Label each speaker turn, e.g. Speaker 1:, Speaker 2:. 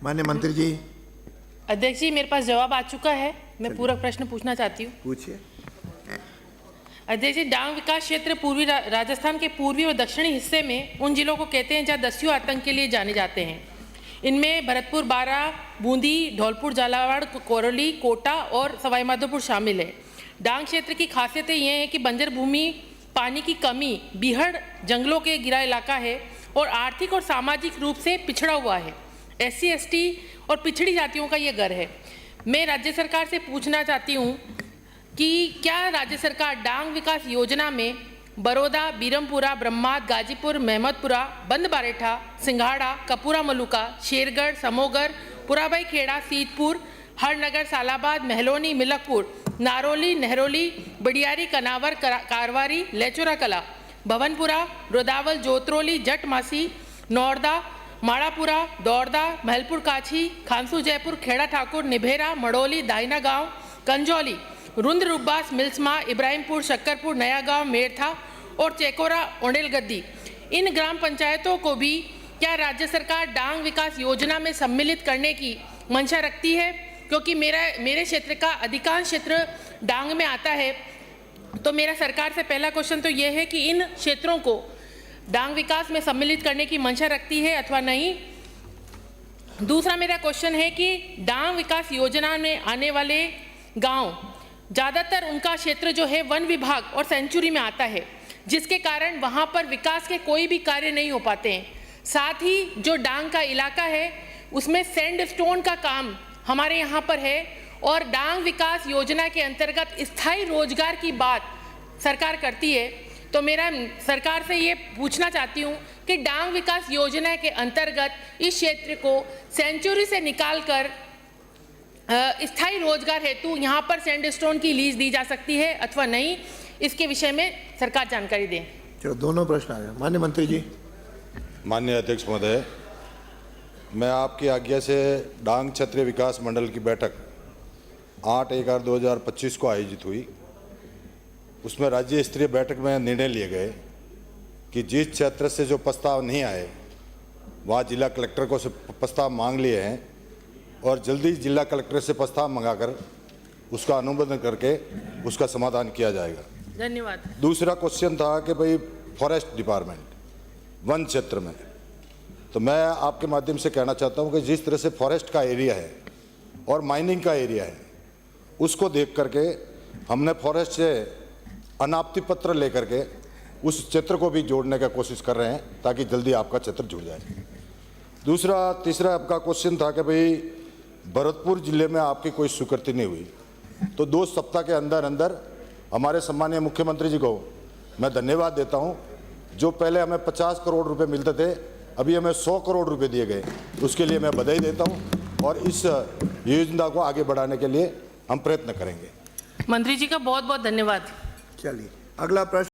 Speaker 1: माननीय मंत्री जी।
Speaker 2: अध्यक्ष जी, मेरे पास जवाब आ चुका है। मैं पूरक प्रश्न पूछना चाहती हूँ।
Speaker 1: पूछिए।
Speaker 2: अध्यक्ष जी, डांग विकास क्षेत्र पूर्वी राजस्थान के पूर्वी और दक्षिणी हिस्से में उन जिलों को कहते हैं जहाँ दस्यु आतंक के लिए जाने जाते हैं। इनमें भरतपुर, बारा, बूंदी, धौलपुर, झालावाड़, कोरली, कोटा और सवाईमाधोपुर शामिल है। डांग क्षेत्र की खासियतें ये हैं कि बंजर भूमि, पानी की कमी, बीहड़ जंगलों के घिरा इलाका है और आर्थिक और सामाजिक रूप से पिछड़ा हुआ है। SC, ST और पिछड़ी जातियों का ये घर है। मैं राज्य सरकार से पूछना चाहती हूँ कि क्या राज्य सरकार डांग विकास योजना में बड़ौदा, बीरमपुरा, ब्रह्माद, गाजीपुर, महमदपुरा, बंदबारेठा, सिंघाड़ा, कपूरा मलुका, शेरगढ़, समोगर, पुराबाई खेड़ा, सीतपुर, हरनगर, सालाबाद, महलोनी, मिलकपुर, नारोली, नेहरोली, बडियारी, कनावर, कारवारी, लेचुरा कला, भवनपुरा, रोदावल, जोतरोली, जटमासी, नौरदा, माड़ापुरा, दौरदा, महलपुर काछी, खानसू जयपुर, खेड़ा ठाकुर, निभेरा, मड़ोली, दाइना गांव, कंजौली, रुंद रुब्बास, मिल्समा, इब्राहिमपुर, शक्करपुर, नया गांव, मेरथा और चेकोरा, ओंडेल गद्दी, इन ग्राम पंचायतों को भी क्या राज्य सरकार डांग विकास योजना में सम्मिलित करने की मंशा रखती है? क्योंकि मेरे क्षेत्र का अधिकांश क्षेत्र डांग में आता है। तो मेरा सरकार से पहला क्वेश्चन तो ये है कि इन क्षेत्रों को डांग विकास में सम्मिलित करने की मंशा रखती है अथवा नहीं। दूसरा मेरा क्वेश्चन है कि डांग विकास योजना में आने वाले गांव ज़्यादातर उनका क्षेत्र जो है वन विभाग और सेंचुरी में आता है, जिसके कारण वहां पर विकास के कोई भी कार्य नहीं हो पाते हैं। साथ ही जो डांग का इलाका है उसमें सैंडस्टोन का काम हमारे यहाँ पर है और डांग विकास योजना के अंतर्गत स्थायी रोजगार की बात सरकार करती है। तो मेरा सरकार से ये पूछना चाहती हूँ कि डांग विकास योजना के अंतर्गत इस क्षेत्र को सेंचुरी से निकालकर स्थायी रोजगार हेतु यहाँ पर सैंडस्टोन की लीज दी जा सकती है अथवा नहीं, इसके विषय में सरकार जानकारी दें।
Speaker 1: चलो, दोनों प्रश्न आ गए। माननीय मंत्री जी।
Speaker 3: माननीय अध्यक्ष महोदय, मैं आपकी आज्ञा से डांग क्षेत्रीय विकास मंडल की बैठक 8/11/2025 को आयोजित हुई। उसमें राज्य स्तरीय बैठक में निर्णय लिए गए कि जिस क्षेत्र से जो प्रस्ताव नहीं आए वहाँ जिला कलेक्टर को से प्रस्ताव मांग लिए हैं और जल्दी जिला कलेक्टर से प्रस्ताव मंगाकर उसका अनुमोदन करके उसका समाधान किया जाएगा।
Speaker 2: धन्यवाद।
Speaker 3: दूसरा क्वेश्चन था कि भाई फॉरेस्ट डिपार्टमेंट वन क्षेत्र में, तो मैं आपके माध्यम से कहना चाहता हूं कि जिस तरह से फॉरेस्ट का एरिया है और माइनिंग का एरिया है, उसको देख करके हमने फॉरेस्ट से अनापत्ति पत्र लेकर के उस क्षेत्र को भी जोड़ने का कोशिश कर रहे हैं ताकि जल्दी आपका क्षेत्र जुड़ जाए। तीसरा आपका क्वेश्चन था कि भाई भरतपुर जिले में आपकी कोई स्वीकृति नहीं हुई, तो 2 सप्ताह के अंदर अंदर हमारे सम्मानीय मुख्यमंत्री जी को मैं धन्यवाद देता हूं। जो पहले हमें 50 करोड़ रुपए मिलते थे, अभी हमें 100 करोड़ रुपए दिए गए, उसके लिए मैं बधाई देता हूं और इस योजना को आगे बढ़ाने के लिए हम प्रयत्न करेंगे।
Speaker 2: मंत्री जी का बहुत बहुत धन्यवाद।
Speaker 1: चलिए, अगला प्रश्न।